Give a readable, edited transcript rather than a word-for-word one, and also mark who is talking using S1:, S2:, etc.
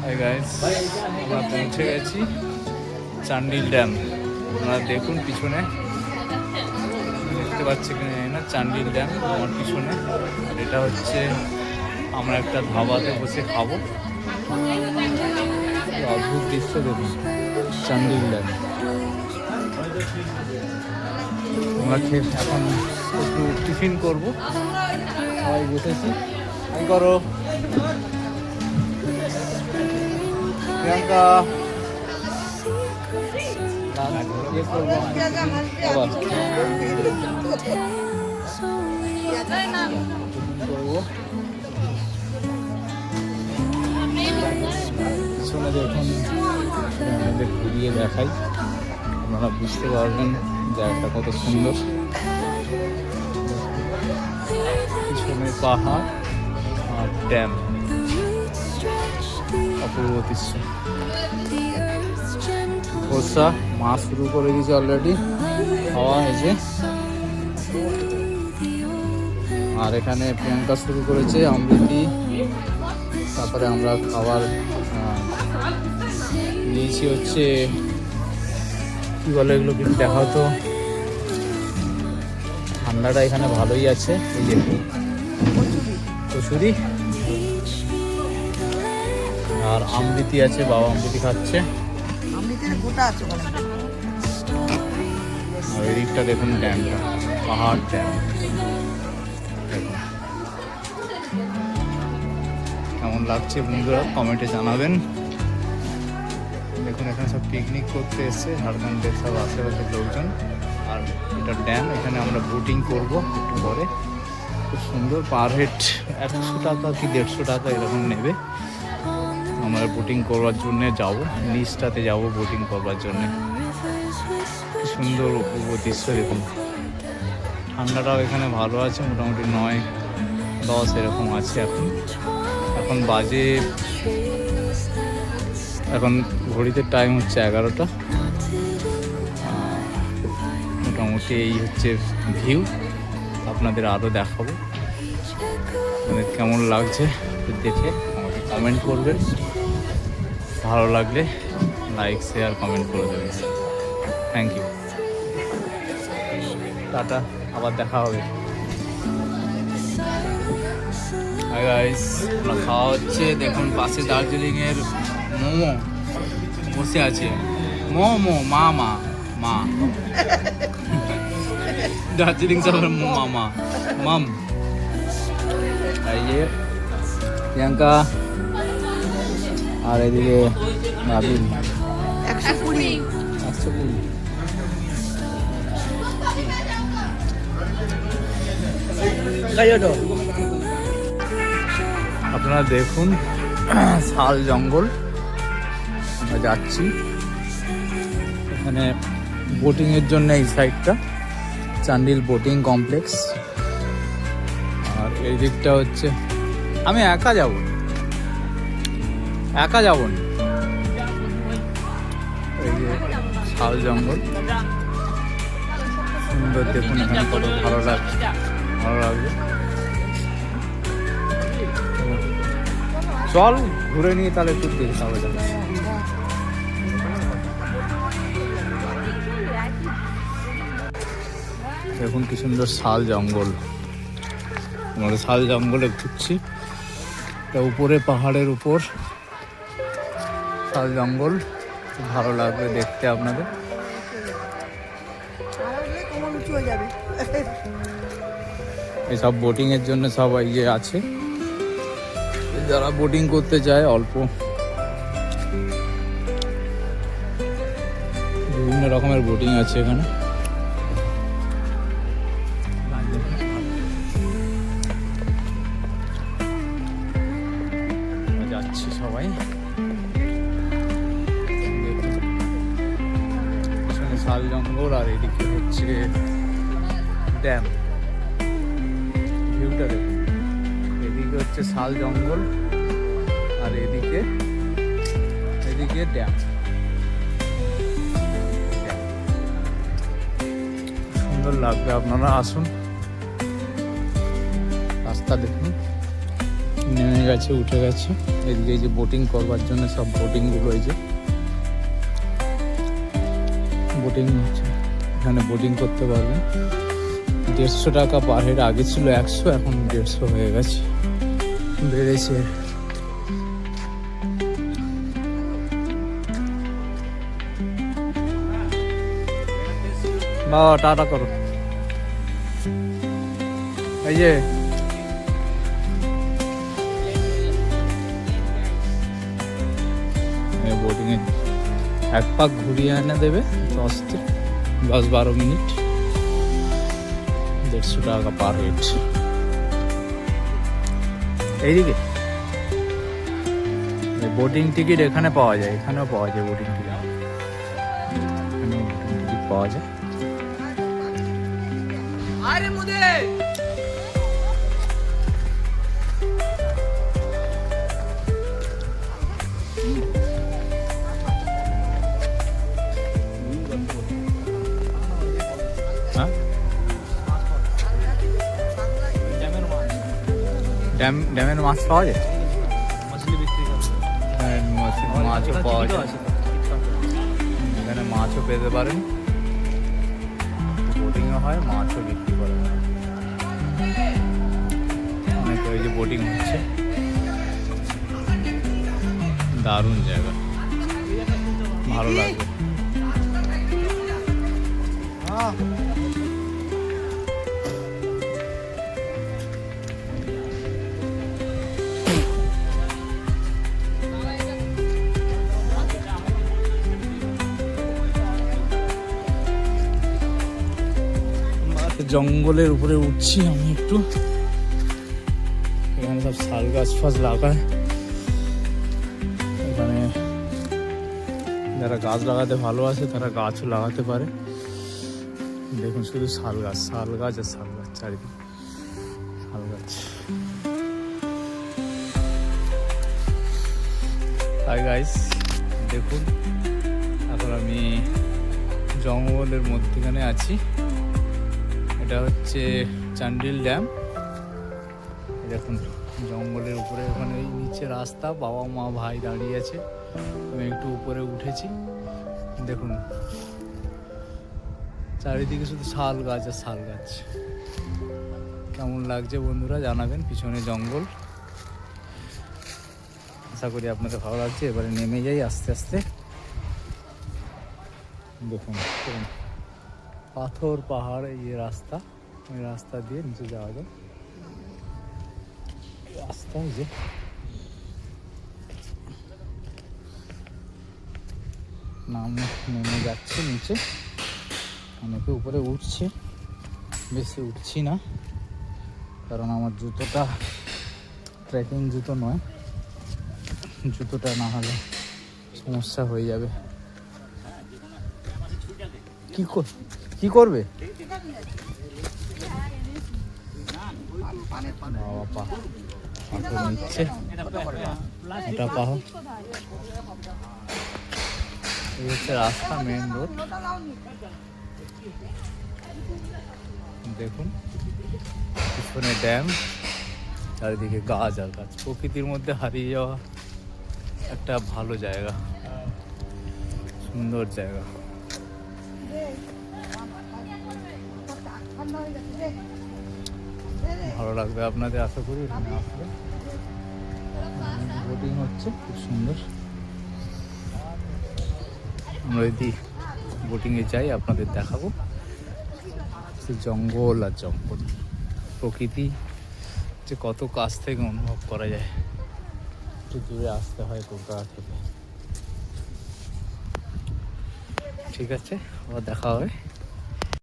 S1: Hi guys, আমরা পৌঁছে গেছি চান্ডিল ড্যাম। আপনারা দেখুন পিছনে, দেখতে পাচ্ছি কিনা জানি না, চান্ডিল ড্যাম আমার পিছনে। আর এটা হচ্ছে আমরা একটা ধাবাতে বসে খাবো। অদ্ভুত দৃশ্য দেখুন, চান্ডিল ড্যাম। আমরা এখন একটু টিফিন করবো, সবাই বসেছি। কি করো প্রিয়াঙ্কা? পিছনে দেখুন, আমাদের ঘুরিয়ে দেখাই, আপনারা বুঝতে পারবেন জায়গাটা কত সুন্দর। পিছনে পাহাড় আর ড্যাম, অপূর্ব দৃশ্য। বর্ষা মাছ শুরু করে দিয়েছে অলরেডি, খাওয়া হয়েছে। আর এখানে প্রিয়াঙ্কা শুরু করেছে, অমৃতি। তারপরে আমরা খাবার নিয়েছি হচ্ছে কি বলে এগুলো, কিন্তু দেখাও তো। ঠান্ডাটা এখানে ভালোই আছে। এই যে কচুরি আর অমৃতি আছে, বাবা অমৃতি খাচ্ছে। আর এদিকটা দেখুন ড্যামটা, পাহাড় ড্যাম। কেমন লাগছে বন্ধুরা কমেন্টে জানাবেন। দেখুন এখানে সব পিকনিক করতে এসছে ঝাড়খণ্ডের সব আশেপাশের লোকজন। আর এটা ড্যাম, এখানে আমরা বোটিং করবো একটু পরে। খুব সুন্দর, পার হেড 100 টাকা কি 150 টাকা এরকম নেবে। আমরা বোটিং করবার জন্যে যাব, নিচটাতে যাব বোটিং করবার জন্যে। সুন্দর অপূর্ব দৃশ্য দেখুন। ঠান্ডাটাও এখানে ভালো আছে, মোটামুটি 9-10 এরকম আছে এখন। এখন বাজে, এখন ঘড়িতে টাইম হচ্ছে 11টা। মোটামুটি এই হচ্ছে ভিউ, আপনাদের আরও দেখাবো। আপনাদের কেমন লাগছে দেখে আমাকে কমেন্ট করবেন। ভালো লাগলে লাইক শেয়ার কমেন্ট করে দেবেন। থ্যাংক ইউ, টাটা, আবার দেখা হবে। হাই গাইস, আমরা খাওয়া হচ্ছে। দেখুন পাশে দার্জিলিংয়ের মোমো বসে আছে। মোমো মামা মা দার্জিলিং শহর মামা মাম। এই যে প্রিয়াঙ্কা, আর এদিকে নাবিল।
S2: 120।
S1: আপনারা দেখুন শাল জঙ্গল, আমরা যাচ্ছি। এখানে বোটিংয়ের জন্য এই সাইডটা চান্ডিল বোটিং কমপ্লেক্স। আর এই দিকটা হচ্ছে, আমি একা যাব না। এই যে শাল জঙ্গল সুন্দর, দেখুন এখানে কত ভালো লাগবে। চল ঘুরে নিয়ে তাহলে একটু দেখতে হবে। দেখুন কি সুন্দর শাল জঙ্গল। আমরা শাল জঙ্গলে ঘুরছি, উপরে পাহাড়ের উপর শাল জঙ্গল। খুব ভালো লাগবে দেখতে আপনাদের। এসব বোটিং এর জন্য সবাই যে আছে, যারা বোটিং করতে চায় অল্প, বিভিন্ন রকমের বোটিং আছে এখানে। যাচ্ছি সবাই, শাল জঙ্গল আর এদিকে হচ্ছে ড্যাম। ভিউটা দেখুন, এদিকে হচ্ছে শাল জঙ্গল আর এদিকে ড্যাম। সুন্দর লাগবে, আপনারা আসুন। রাস্তা দেখুন, নেমে গেছে, উঠে গেছে। এদিকে এই যে বোটিং করবার জন্য সব বোটিংগুলো, এই যে বোটিং হচ্ছে, এখানে বোটিং করতে পারবেন। 150 টাকা পার হেড, আগে ছিল 100, এখন 150 হয়ে গেছে, বেড়েছে। বাবা টাটা করো। এই যে বোটিং এ এক পাক ঘুরিয়ে এনে দেবে 10-12 মিনিট, 150 টাকা পার হেড। এইদিকে বোটিং টিকিট এখানে পাওয়া যায়, এখানেও পাওয়া যায় বোটিং টিকিট, এখানেও বোটিং টিকিট পাওয়া যায়। হ্যাঁ, ড্যামের মাছ পাওয়া যায়, হ্যাঁ, মাছও পাওয়া যায়, এখানে মাছও পেতে পারেন, বোটিংও হয়, মাছও বিক্রি করা হয়। অনেক ওই যে বোটিং হচ্ছে, দারুণ জায়গা, ভালো লাগবে। জঙ্গলের উপরে উঠছি আমি একটু, এখানে সব শাল গাছ ফাছ লাগায়, এখানে যারা গাছ লাগাতে ভালোবাসে তারা গাছও লাগাতে পারে। দেখুন শুধু শাল গাছ আর শাল গাছ, চারিদিকে শাল গাছ। হাই গাইস, দেখুন এখন আমি জঙ্গলের মধ্যখানে আছি। এটা হচ্ছে চান্ডিল ড্যাম। দেখুন জঙ্গলের উপরে, ওখানে এই নিচে রাস্তা, বাবা মা ভাই দাঁড়িয়ে আছে, আমি একটু উপরে উঠেছি। দেখুন চারিদিকে শুধু শাল গাছ আর শাল গাছ। কেমন লাগছে বন্ধুরা জানাবেন, পিছনে জঙ্গল। আশা করি আপনাদের ভালো লাগছে। এবারে নেমে যাই আস্তে আস্তে। দেখুন পাথর পাহাড়, এই যে রাস্তা, ওই রাস্তা দিয়ে নিচে যাওয়া যায়। রাস্তা এই যে নেমে যাচ্ছে নিচে, অনেকে উপরে উঠছে, বেশি উঠছি না কারণ আমার জুতোটা ট্রেকিং জুতো নয়, জুতোটা না হলে সমস্যা হয়ে যাবে। কি করবে বাবা, নিচ্ছে এটা পাহো, এই হচ্ছে রাস্তা, মেন রোড। দেখুন পিছনে ড্যাম, চারিদিকে গাছ আর গাছ, প্রকৃতির মধ্যে হারিয়ে যাওয়া একটা ভালো জায়গা, সুন্দর জায়গা। ভালো লাগবে আপনাদের আশা করি এখানে আসলে। বোটিং হচ্ছে খুব সুন্দর। আমরা যদি বোটিংয়ে যাই আপনাদের দেখাবো। জঙ্গল আর জঙ্গল, প্রকৃতি যে কত কাছ থেকে অনুভব করা যায়। একটু দূরে আসতে হয় কলকাতা থেকে। ঠিক আছে, আবার দেখা হবে।